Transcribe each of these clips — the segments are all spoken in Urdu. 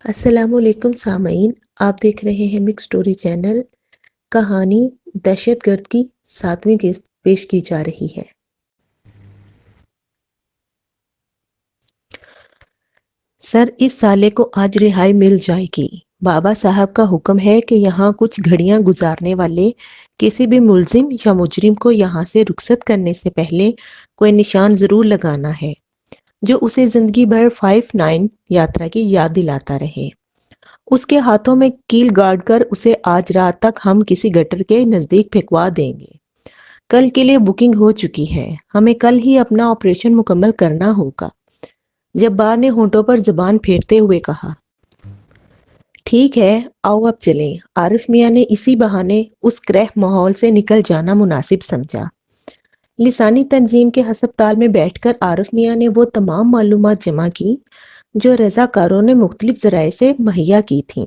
السلام علیکم سامعین، آپ دیکھ رہے ہیں مکس سٹوری چینل۔ کہانی دہشت گرد کی 7ویں قسط پیش کی جا رہی ہے۔ سر، اس سالے کو آج رہائی مل جائے گی۔ بابا صاحب کا حکم ہے کہ یہاں کچھ گھڑیاں گزارنے والے کسی بھی ملزم یا مجرم کو یہاں سے رخصت کرنے سے پہلے کوئی نشان ضرور لگانا ہے جو اسے زندگی بھر 5-9 یاترا کی یاد دلاتا رہے۔ اس کے ہاتھوں میں کیل گاڑ کر اسے آج رات تک ہم کسی گٹر کے نزدیک پھینکوا دیں گے۔ کل کے لیے بکنگ ہو چکی ہے، ہمیں کل ہی اپنا آپریشن مکمل کرنا ہوگا۔ جبار نے ہونٹوں پر زبان پھیرتے ہوئے کہا۔ ٹھیک ہے، آؤ اب چلیں۔ عارف میاں نے اسی بہانے اس کرہ ماحول سے نکل جانا مناسب سمجھا۔ لسانی تنظیم کے ہسپتال میں بیٹھ کر عارف میاں نے وہ تمام معلومات جمع کی جو رضاکاروں نے مختلف ذرائع سے مہیا کی تھیں۔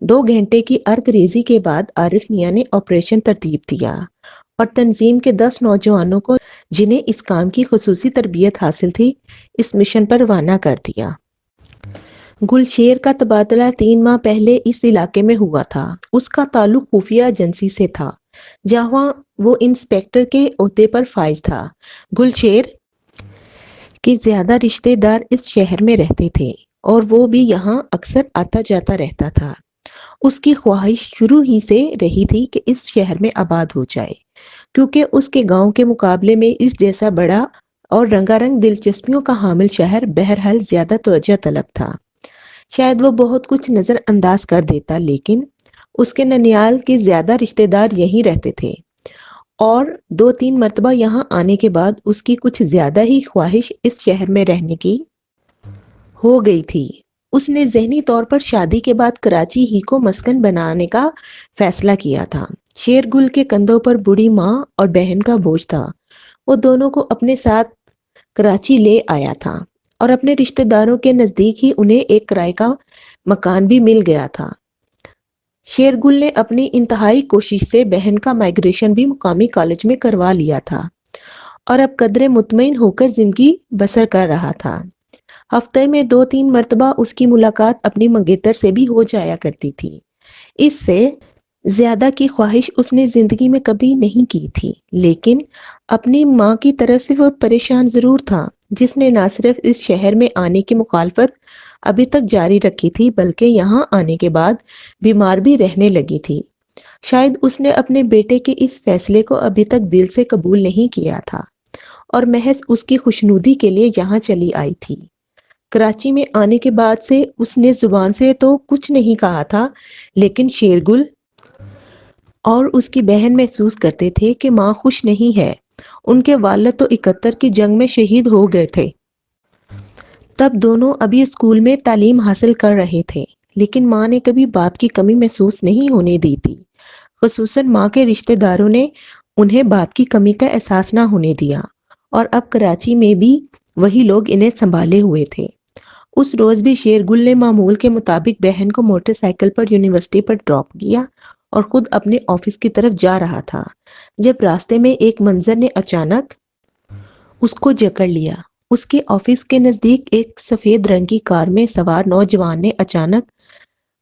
2 گھنٹے کی ارک ریزی کے بعد عارف میاں نے آپریشن ترتیب دیا اور تنظیم کے 10 نوجوانوں کو جنہیں اس کام کی خصوصی تربیت حاصل تھی اس مشن پر روانہ کر دیا۔ گلشیر کا تبادلہ 3 ماہ پہلے اس علاقے میں ہوا تھا۔ اس کا تعلق خفیہ ایجنسی سے تھا جہاں وہ انسپیکٹر کے عہدے پر فائز تھا۔ گلشیر کے زیادہ رشتے دار اس شہر میں رہتے تھے اور وہ بھی یہاں اکثر آتا جاتا رہتا تھا۔ اس کی خواہش شروع ہی سے رہی تھی کہ اس شہر میں آباد ہو جائے، کیونکہ اس کے گاؤں کے مقابلے میں اس جیسا بڑا اور رنگا رنگ دلچسپیوں کا حامل شہر بہرحال زیادہ توجہ طلب تھا۔ شاید وہ بہت کچھ نظر انداز کر دیتا، لیکن اس کے ننیال کے زیادہ رشتے دار یہیں رہتے تھے اور 2-3 مرتبہ یہاں آنے کے بعد اس کی کچھ زیادہ ہی خواہش اس شہر میں رہنے کی ہو گئی تھی۔ اس نے ذہنی طور پر شادی کے بعد کراچی ہی کو مسکن بنانے کا فیصلہ کیا تھا۔ شیرگل کے کندھوں پر بوڑھی ماں اور بہن کا بوجھ تھا۔ وہ دونوں کو اپنے ساتھ کراچی لے آیا تھا اور اپنے رشتہ داروں کے نزدیک ہی انہیں ایک کرائے کا مکان بھی مل گیا تھا۔ شیرگل نے اپنی انتہائی کوشش سے بہن کا مائیگریشن بھی مقامی کالج میں کروا لیا تھا اور اب قدرے مطمئن ہو کر زندگی بسر کر رہا تھا۔ ہفتے میں 2-3 مرتبہ اس کی ملاقات اپنی منگیتر سے بھی ہو جایا کرتی تھی۔ اس سے زیادہ کی خواہش اس نے زندگی میں کبھی نہیں کی تھی، لیکن اپنی ماں کی طرف سے وہ پریشان ضرور تھا، جس نے نہ صرف اس شہر میں آنے کی مخالفت ابھی تک جاری رکھی تھی بلکہ یہاں آنے کے بعد بیمار بھی رہنے لگی تھی۔ شاید اس نے اپنے بیٹے کے اس فیصلے کو ابھی تک دل سے قبول نہیں کیا تھا اور محض اس کی خوشنودی کے لیے یہاں چلی آئی تھی۔ کراچی میں آنے کے بعد سے اس نے زبان سے تو کچھ نہیں کہا تھا، لیکن شیرگل اور اس کی بہن محسوس کرتے تھے کہ ماں خوش نہیں ہے۔ ان کے والد تو 71 کی جنگ میں شہید ہو گئے تھے۔ تب دونوں ابھی اسکول میں تعلیم حاصل کر رہے تھے، لیکن ماں نے کبھی باپ کی کمی محسوس نہیں ہونے دی تھی۔ خصوصاً ماں کے رشتہ داروں نے انہیں باپ کی کمی کا احساس نہ ہونے دیا اور اب کراچی میں بھی وہی لوگ انہیں سنبھالے ہوئے تھے۔ اس روز بھی شیرگل نے معمول کے مطابق بہن کو موٹر سائیکل پر یونیورسٹی پر ڈراپ کیا اور خود اپنے آفس کی طرف جا رہا تھا جب راستے میں ایک منظر نے اچانک اس کو جکڑ لیا۔ اس کے آفس کے نزدیک ایک سفید رنگ کی کار میں سوار نوجوان نے اچانک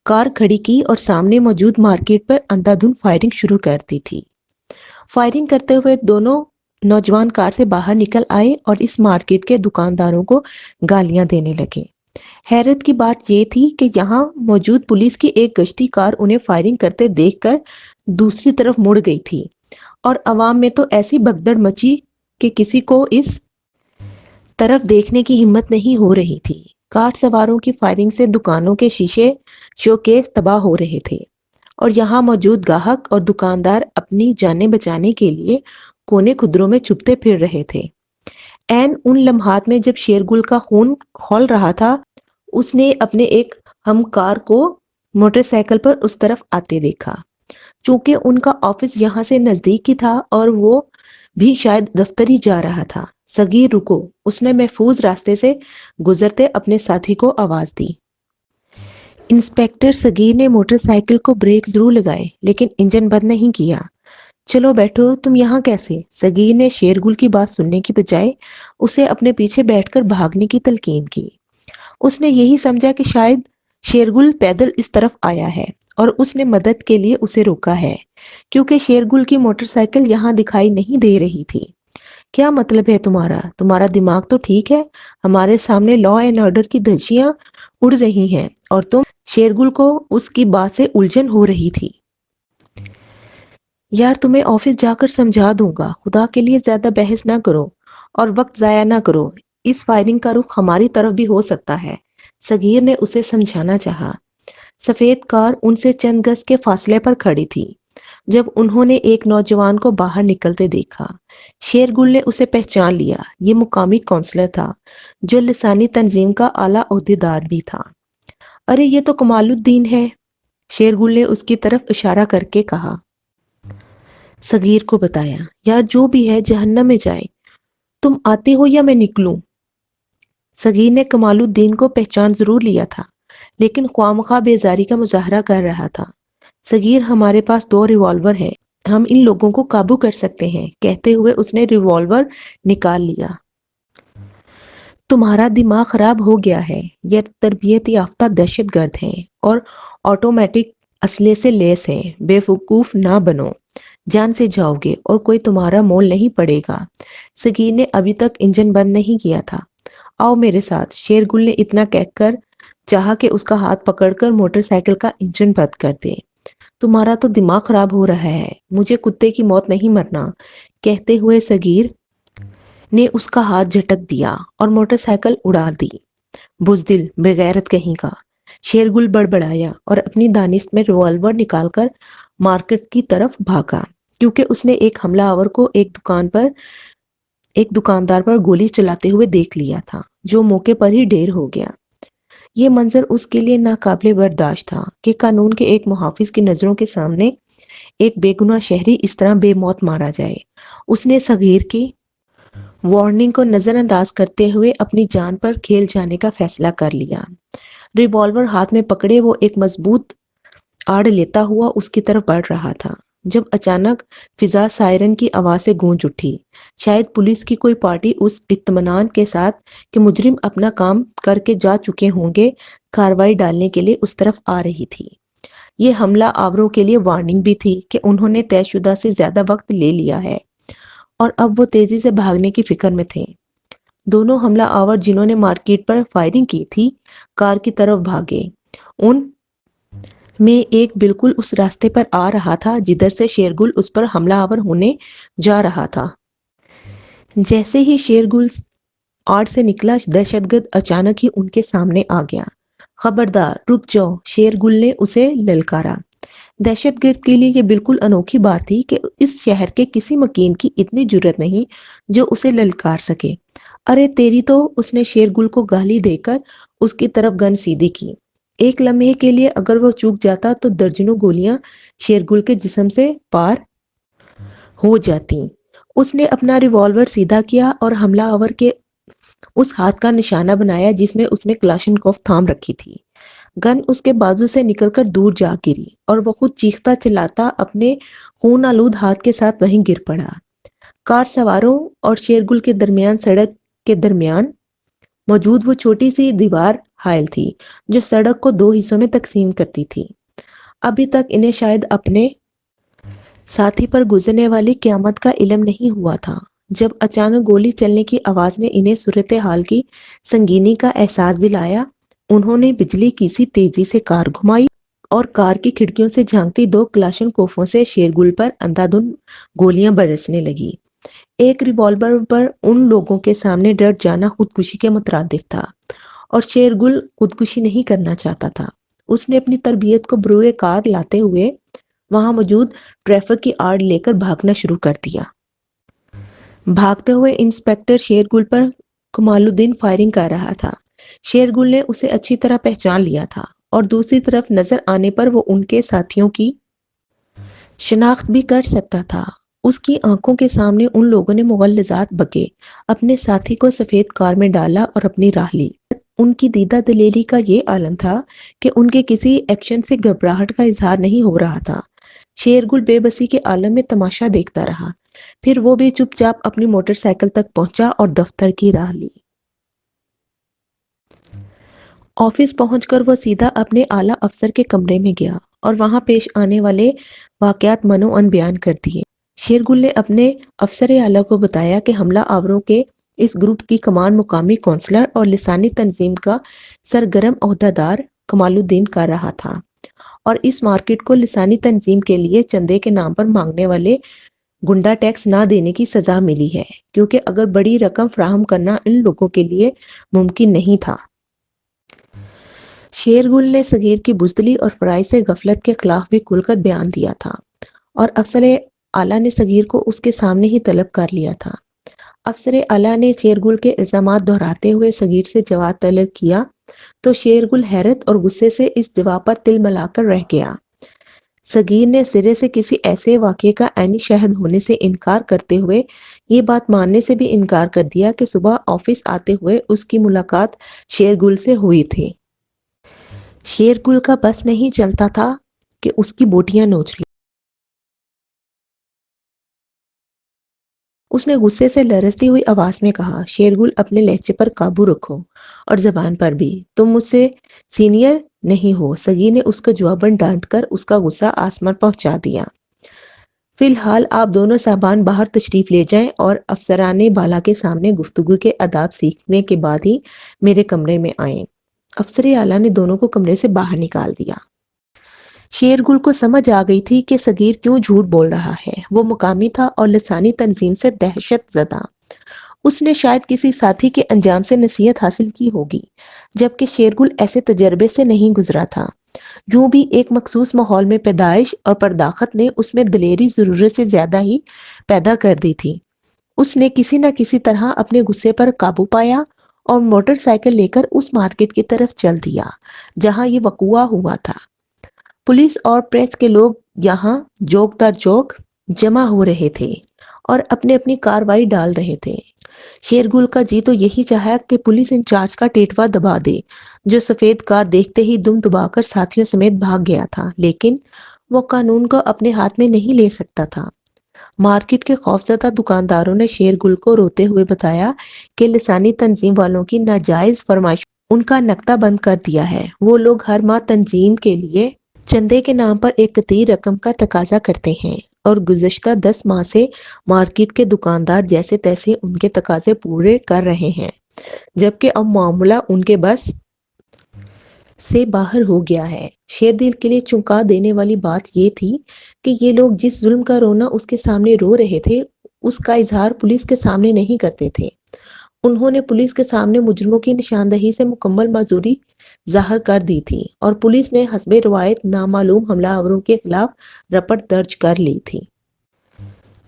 کار کھڑی کی اور سامنے موجود مارکیٹ پر اندھا دھند فائرنگ شروع کر دی تھی۔ فائرنگ کرتے ہوئے دونوں نوجوان کار سے باہر نکل آئے اور اس مارکیٹ کے دکانداروں کو گالیاں دینے لگے۔ حیرت کی بات یہ تھی کہ یہاں موجود پولیس کی ایک گشتی کار انہیں فائرنگ کرتے دیکھ کر دوسری طرف مڑ گئی تھی اور عوام میں تو ایسی بھگدڑ مچی کہ کسی کو اس طرف دیکھنے کی ہمت نہیں ہو رہی تھی۔ کار سواروں کی فائرنگ سے دکانوں کے شیشے شوکیس تباہ ہو رہے تھے اور یہاں موجود گاہک اور دکاندار اپنی جانیں بچانے کے لیے کونے خدروں میں چھپتے پھر رہے تھے۔ عین ان لمحات میں جب شیرگل کا خون کھول رہا تھا، اس نے اپنے ایک ہمکار کو موٹر سائیکل پر اس طرف آتے دیکھا۔ چونکہ ان کا آفس یہاں سے نزدیک ہی تھا اور وہ بھی شاید دفتر ہی جا رہا تھا۔ صغیر رکو، اس نے محفوظ راستے سے گزرتے اپنے ساتھی کو آواز دی۔ انسپیکٹر صغیر نے موٹر سائیکل کو بریک ضرور لگائے لیکن انجن بند نہیں کیا۔ چلو بیٹھو، تم یہاں کیسے؟ صغیر نے شیرگل کی بات سننے کی بجائے اسے اپنے پیچھے بیٹھ کر بھاگنے کی تلقین کی۔ اس نے یہی سمجھا کہ شاید شیرگل پیدل اس طرف آیا ہے اور اس نے مدد کے لیے اسے روکا ہے کیونکہ شیرگل کی موٹر سائیکل یہاں دکھائی نہیں دے رہی تھی۔ کیا مطلب ہے تمہارا دماغ تو ٹھیک ہے؟ ہمارے سامنے لا اینڈ آرڈر کی دھجیاں اڑ رہی ہیں اور تم شیرگل کو اس کی بات سے الجھن ہو رہی تھی۔ یار تمہیں آفس جا کر سمجھا دوں گا، خدا کے لیے زیادہ بحث نہ کرو اور وقت ضائع نہ کرو، اس فائرنگ کا رخ ہماری طرف بھی ہو سکتا ہے، صغیر نے اسے سمجھانا چاہا۔ سفید کار ان سے چند گز کے فاصلے پر کھڑی تھی جب انہوں نے ایک نوجوان کو باہر نکلتے دیکھا۔ شیرگل نے اسے پہچان لیا، یہ مقامی کونسلر تھا جو لسانی تنظیم کا اعلیٰ عہدیدار بھی تھا۔ ارے یہ تو کمال الدین ہے، شیرگل نے اس کی طرف اشارہ کر کے کہا۔ صغیر کو بتایا، یار جو بھی ہے جہنم میں جائے، تم آتے ہو یا میں نکلوں؟ صغیر نے کمال الدین کو پہچان ضرور لیا تھا لیکن خواہ بیزاری کا مظاہرہ کر رہا تھا۔ صغیر ہمارے پاس 2 ریوالور ہے، ہم ان لوگوں کو قابو کر سکتے ہیں، کہتے ہوئے اس نے ریوالور نکال لیا۔ تمہارا دماغ خراب ہو گیا ہے، یہ تربیت یافتہ دہشت گرد ہیں اور آٹومیٹک اسلحے سے لیس ہیں، بے وقوف نہ بنو، جان سے جاؤ گے اور کوئی تمہارا مول نہیں پڑے گا۔ صغیر نے ابھی تک انجن بند نہیں کیا تھا۔ آؤ میرے ساتھ، شیرگل نے اتنا کہہ کر چاہا کہ اس کا ہاتھ پکڑ کر موٹر سائیکل کا انجن بند کر دے۔ تمہارا تو دماغ خراب ہو رہا ہے، مجھے کتے کی موت نہیں مرنا، کہتے ہوئے صغیر نے اس کا ہاتھ جھٹک دیا اور موٹر سائیکل اڑا دی۔ بزدل، بے غیرت کہیں کا، شیرگل بڑبڑایا اور اپنی دانست میں ریوالور نکال کر مارکیٹ کی طرف بھاگا کیونکہ اس نے ایک حملہ آور کو ایک دکاندار پر گولی چلاتے ہوئے دیکھ لیا تھا جو موقع پر ہی ڈھیر ہو گیا۔ یہ منظر اس کے لیے ناقابل برداشت تھا کہ قانون کے ایک محافظ کی نظروں کے سامنے ایک بے گناہ شہری اس طرح بے موت مارا جائے۔ اس نے صغیر کی وارننگ کو نظر انداز کرتے ہوئے اپنی جان پر کھیل جانے کا فیصلہ کر لیا۔ ریوالور ہاتھ میں پکڑے وہ ایک مضبوط آڑ لیتا ہوا اس کی طرف بڑھ رہا تھا جب اچانک فضا سائرن کی آواز سے گونج اٹھی۔ شاید پولیس کی کوئی پارٹی اس اطمینان کے ساتھ کہ مجرم اپنا کام کر کے جا چکے ہوں گے کارروائی ڈالنے کے لیے اس طرف آ رہی تھی۔ یہ حملہ آوروں کے لیے وارننگ بھی تھی کہ انہوں نے طے شدہ سے زیادہ وقت لے لیا ہے اور اب وہ تیزی سے بھاگنے کی فکر میں تھے۔ دونوں حملہ آور جنہوں نے مارکیٹ پر فائرنگ کی تھی کار کی طرف بھاگے۔ ان میں ایک بالکل اس راستے پر آ رہا تھا جدھر سے شیرگل اس پر حملہ آور ہونے جا رہا تھا۔ جیسے ہی شیرگل آڑ سے نکلا، دہشت گرد اچانک ہی ان کے سامنے آ گیا۔ خبردار، رک جاؤ، شیرگل نے اسے للکارا۔ دہشت گرد کے لیے یہ بالکل انوکھی بات تھی کہ اس شہر کے کسی مکین کی اتنی جرت نہیں جو اسے للکار سکے۔ ارے تیری تو، اس نے شیرگل کو گالی دے کر اس کی طرف گن سیدھی کی۔ ایک لمحے کے لیے اگر وہ چوک جاتا تو درجنوں گولیاں شیرگل کے جسم سے پار ہو جاتی۔ اس نے اپنا ریوالور سیدھا کیا اور حملہ آور کے اس ہاتھ کا نشانہ بنایا جس میں اس نے کلاشنکوف تھام رکھی تھی۔ گن اس کے بازو سے نکل کر دور جا گری اور وہ خود چیختا چلاتا اپنے خون آلود ہاتھ کے ساتھ وہیں گر پڑا۔ کار سواروں اور شیرگل کے درمیان سڑک کے درمیان موجود وہ چھوٹی سی دیوار حائل تھی جو سڑک کو 2 حصوں میں تقسیم کرتی تھی۔ ابھی تک انہیں شاید اپنے ساتھی پر گزرنے والی قیامت کا علم نہیں ہوا تھا جب اچانک گولی چلنے کی آواز نے انہیں صورتحال کی سنگینی کا احساس دلایا۔ انہوں نے بجلی کی سی تیزی سے کار گھمائی اور کار کی کھڑکیوں سے جھانکتی 2 کلاشنکوفوں سے شیرگل پر اندھا دھند گولیاں برسنے لگی۔ ایک ریوالور پر ان لوگوں کے سامنے ڈٹ جانا خودکشی کے مترادف تھا اور شیرگل خودکشی نہیں کرنا چاہتا تھا۔ اس نے اپنی تربیت کو بروئے کار لاتے ہوئے وہاں موجود ٹریفک کی آڑ لے کر بھاگنا شروع کر دیا۔ بھاگتے ہوئے انسپکٹر شیرگل پر کمال الدین فائرنگ کر رہا تھا۔ شیرگل نے اسے اچھی طرح پہچان لیا تھا اور دوسری طرف نظر آنے پر وہ ان کے ساتھیوں کی شناخت بھی کر سکتا تھا۔ اس کی آنکھوں کے سامنے ان لوگوں نے مغلظات بکے، اپنے ساتھی کو سفید کار میں ڈالا اور اپنی راہ لی۔ ان کی دیدہ دلیری کا یہ عالم تھا کہ ان کے کسی ایکشن سے گھبراہٹ کا اظہار نہیں ہو رہا تھا۔ شیرگل بے بسی کے عالم میں تماشا دیکھتا رہا، پھر وہ بھی چپ چاپ اپنی موٹر سائیکل تک پہنچا اور دفتر کی راہ لی۔ آفس پہنچ کر وہ سیدھا اپنے اعلیٰ افسر کے کمرے میں گیا اور وہاں پیش آنے والے واقعات منوعن بیان کر دیے۔ شیرگل نے اپنے افسر اعلیٰ کو بتایا کہ حملہ آوروں کے اس گروپ کی کمان مقامی کونسلر اور لسانی تنظیم کا سرگرم عہدیدار کمال الدین کر رہا تھا، اور اس مارکیٹ کو لسانی تنظیم کے لیے چندے کے نام پر مانگنے والے گنڈا ٹیکس نہ دینے کی سزا ملی ہے، کیونکہ اگر بڑی رقم فراہم کرنا ان لوگوں کے لیے ممکن نہیں تھا۔ شیرگل نے صغیر کی بزدلی اور فرائض غفلت کے خلاف بھی کھل کر بیان دیا تھا، اور افسر اعلیٰ نے صغیر کو اس کے سامنے ہی طلب کر لیا تھا۔ افسر اعلیٰ نے شیرگل کے الزامات دہراتے ہوئے صغیر سے جواب طلب کیا تو شیرگل حیرت اور غصے سے اس جواب پر تل ملا کر رہ گیا۔ صغیر نے سرے سے کسی ایسے واقعے کا عینی شاہد ہونے سے انکار کرتے ہوئے یہ بات ماننے سے بھی انکار کر دیا کہ صبح آفس آتے ہوئے اس کی ملاقات شیرگل سے ہوئی تھی۔ شیرگل کا بس نہیں چلتا تھا کہ اس کی بوٹیاں نوچ لی۔ اس نے غصے سے لرزتی ہوئی آواز میں کہا، شیرگل اپنے لہجے پر قابو رکھو اور زبان پر بھی، تم مجھ سے سینئر نہیں ہو۔ صغیر نے اس کو جواباً ڈانٹ کر اس کا غصہ آسمان پہنچا دیا۔ فی الحال آپ دونوں صاحبان باہر تشریف لے جائیں اور افسران بالا کے سامنے گفتگو کے آداب سیکھنے کے بعد ہی میرے کمرے میں آئیں۔ افسر اعلیٰ نے دونوں کو کمرے سے باہر نکال دیا۔ شیرگل کو سمجھ آ گئی تھی کہ صغیر کیوں جھوٹ بول رہا ہے۔ وہ مقامی تھا اور لسانی تنظیم سے دہشت زدہ۔ اس نے شاید کسی ساتھی کے انجام سے نصیحت حاصل کی ہوگی، جبکہ شیرگل ایسے تجربے سے نہیں گزرا تھا۔ یوں بھی ایک مخصوص ماحول میں پیدائش اور پرداخت نے اس میں دلیری ضرورت سے زیادہ ہی پیدا کر دی تھی۔ اس نے کسی نہ کسی طرح اپنے غصے پر قابو پایا اور موٹر سائیکل لے کر اس مارکیٹ کی طرف چل دیا جہاں یہ وقوع ہوا تھا۔ پولیس اور پریس کے لوگ یہاں جوک در جوک جمع ہو رہے تھے اور اپنی اپنی کارروائی ڈال رہے تھے۔ شیرگل کا جی تو یہی چاہا کہ پولیس انچارج کا ٹیٹوا دبا دے، جو سفید کار دیکھتے ہی دم دبا کر ساتھیوں سمیت بھاگ گیا تھا، لیکن وہ قانون کو اپنے ہاتھ میں نہیں لے سکتا تھا۔ مارکیٹ کے خوفزدہ دکانداروں نے شیرگل کو روتے ہوئے بتایا کہ لسانی تنظیم والوں کی ناجائز فرمائش ان کا نکتہ بند کر دیا ہے۔ وہ لوگ ہر ماہ تنظیم کے لیے چندے کے نام پر ایک کثیر رقم کا تقاضا کرتے ہیں، اور گزشتہ 10 ماہ سے مارکیٹ کے دکاندار جیسے تیسے ان کے تقاضے پورے کر رہے ہیں، جبکہ اب معاملہ ان کے بس سے باہر ہو گیا ہے۔ شیردل کے لیے چونکا دینے والی بات یہ تھی کہ یہ لوگ جس ظلم کا رونا اس کے سامنے رو رہے تھے، اس کا اظہار پولیس کے سامنے نہیں کرتے تھے۔ انہوں نے پولیس کے سامنے مجرموں کی نشاندہی سے مکمل معذوری ظاہر کر دی تھی، اور پولیس نے حسب روایت نامعلوم حملہ آوروں کے خلاف رپٹ درج کر لی تھی۔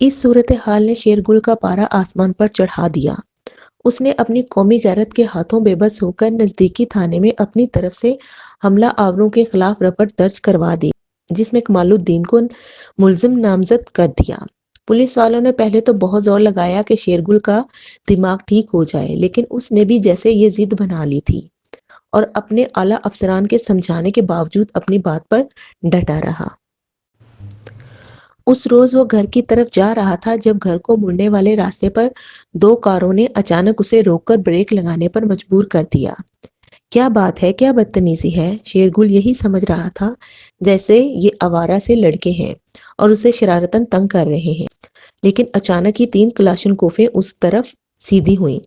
اس صورتحال نے شیرگل کا پارا آسمان پر چڑھا دیا۔ اس نے اپنی قومی غیرت کے ہاتھوں بے بس ہو کر نزدیکی تھانے میں اپنی طرف سے حملہ آوروں کے خلاف رپٹ درج کروا دی، جس میں کمال الدین کو ملزم نامزد کر دیا۔ پولیس والوں نے پہلے تو بہت زور لگایا کہ شیرگل کا دماغ ٹھیک ہو جائے، لیکن اس نے بھی جیسے یہ ضد بنا لی تھی اور اپنے اعلیٰ افسران کے سمجھانے کے باوجود اپنی بات پر ڈٹا رہا۔ اس روز وہ گھر کی طرف جا رہا تھا جب گھر کو مڑنے والے راستے پر 2 کاروں نے اچانک اسے روک کر بریک لگانے پر مجبور کر دیا۔ کیا بات ہے، کیا بدتمیزی ہے؟ شیرگل یہی سمجھ رہا تھا جیسے یہ آوارہ سے لڑکے ہیں اور اسے شرارتاً تنگ کر رہے ہیں، لیکن اچانک ہی 3 کلاشنکوفیں اس طرف سیدھی ہوئیں۔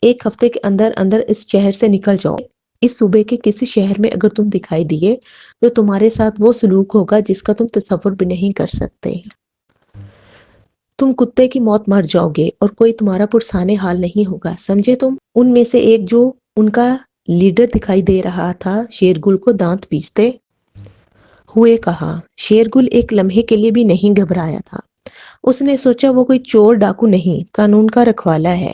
1 ہفتے کے اندر اندر اس شہر سے نکل جاؤ۔ اس صوبے کے کسی شہر میں اگر تم دکھائی دیے تو تمہارے ساتھ وہ سلوک ہوگا جس کا تم تصور بھی نہیں کر سکتے۔ تم کتے کی موت مر جاؤ گے اور کوئی تمہارا پرسانے حال نہیں ہوگا، سمجھے تم؟ ان میں سے ایک جو ان کا لیڈر دکھائی دے رہا تھا شیرگل کو دانت پیستے ہوئے کہا۔ شیرگل ایک لمحے کے لیے بھی نہیں گھبرایا تھا۔ اس نے سوچا وہ کوئی چور ڈاکو نہیں، قانون کا رکھوالا ہے،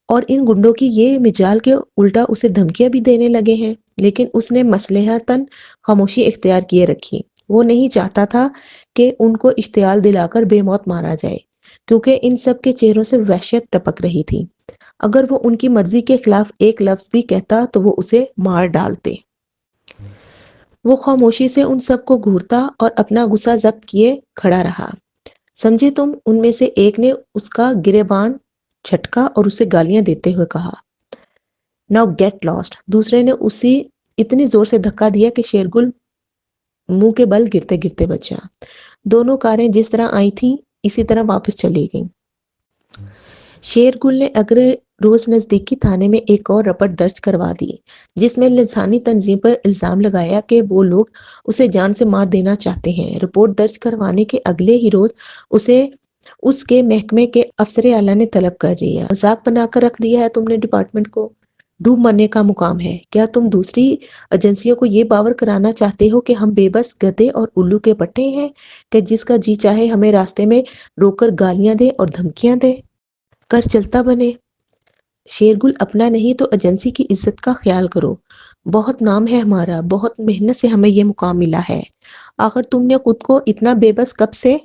اور ان گنڈوں کی یہ مجال کے الٹا اسے دھمکیاں بھی دینے لگے ہیں۔ لیکن اس نے مصلحتاً خاموشی اختیار کیے رکھی۔ وہ نہیں چاہتا تھا کہ ان کو اشتعال دلا کر بے موت مارا جائے، کیونکہ ان سب کے چہروں سے وحشت ٹپک رہی تھی۔ اگر وہ ان کی مرضی کے خلاف ایک لفظ بھی کہتا تو وہ اسے مار ڈالتے۔ وہ خاموشی سے ان سب کو گھورتا اور اپنا غصہ ضبط کیے کھڑا رہا۔ سمجھے تم؟ ان میں سے ایک نے اس کا گریبان جھٹکا اور اسے گالیاں دیتے ہوئے کہا۔ Now get lost. دوسرے نے اسی اتنی زور سے دھکا دیا کہ شیرگل منہ کے بل گرتے گرتے بچا۔ دونوں کاریں جس طرح آئی تھیں اسی طرح واپس چلی گئیں۔ شیرگل نے اگلے روز نزدیکی تھانے میں ایک اور رپٹ درج کروا دی جس میں لسانی تنظیم پر الزام لگایا کہ وہ لوگ اسے جان سے مار دینا چاہتے ہیں۔ رپورٹ درج کروانے کے اگلے ہی روز اسے اس کے محکمے کے افسر اعلیٰ نے طلب کر لیا۔ مذاق بنا کر رکھ دیا ہے تم نے ڈپارٹمنٹ کو، ڈوب مرنے کا مقام ہے۔ کیا تم دوسری ایجنسیوں کو یہ باور کرانا چاہتے ہو کہ ہم بے بس گدھے اور الو کے پٹھے ہیں کہ جس کا جی چاہے ہمیں راستے میں روک کر گالیاں دے اور دھمکیاں دے کر چلتا بنے؟ شیرگل اپنا نہیں تو ایجنسی کی عزت کا خیال کرو۔ بہت نام ہے ہمارا، بہت محنت سے ہمیں یہ مقام ملا ہے۔ آخر تم نے خود کو اتنا بے بس کب سے؟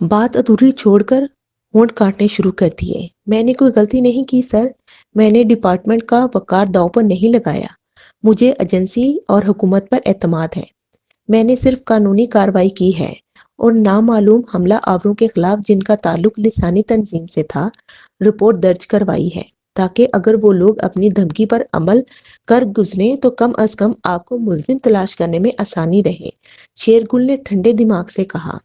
بات ادھوری چھوڑ کر ہونٹ کاٹنے شروع کر دیے۔ میں نے کوئی غلطی نہیں کی سر، میں نے ڈپارٹمنٹ کا وقار داؤ پر نہیں لگایا۔ مجھے ایجنسی اور حکومت پر اعتماد ہے۔ میں نے صرف قانونی کارروائی کی ہے اور نامعلوم حملہ آوروں کے خلاف جن کا تعلق لسانی تنظیم سے تھا رپورٹ درج کروائی ہے تاکہ اگر وہ لوگ اپنی دھمکی پر عمل کر گزریں تو کم از کم آپ کو ملزم تلاش کرنے میں آسانی رہے۔ شیرگل نے ٹھنڈے دماغ سے کہا۔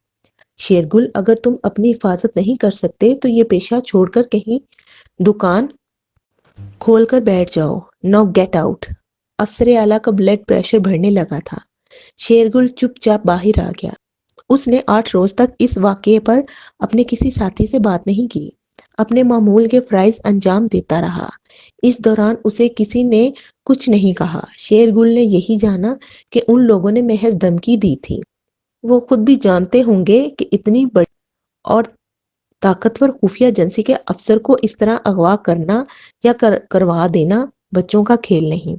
شیرگل، اگر تم اپنی حفاظت نہیں کر سکتے تو یہ پیشہ چھوڑ کر کہیں دکان کھول کر بیٹھ جاؤ۔ No get out. افسر اعلیٰ کا بلڈ پریشر بڑھنے لگا تھا۔ شیرگل چپ چاپ باہر آ گیا۔ اس نے 8 روز تک اس واقعے پر اپنے کسی ساتھی سے بات نہیں کی، اپنے معمول کے فرائض انجام دیتا رہا۔ اس دوران اسے کسی نے کچھ نہیں کہا۔ شیرگل نے یہی جانا کہ ان لوگوں نے محض دھمکی دی تھی۔ وہ خود بھی جانتے ہوں گے کہ اتنی بڑی اور طاقتور خفیہ ایجنسی کے افسر کو اس طرح اغوا کرنا یا کروا دینا بچوں کا کھیل نہیں۔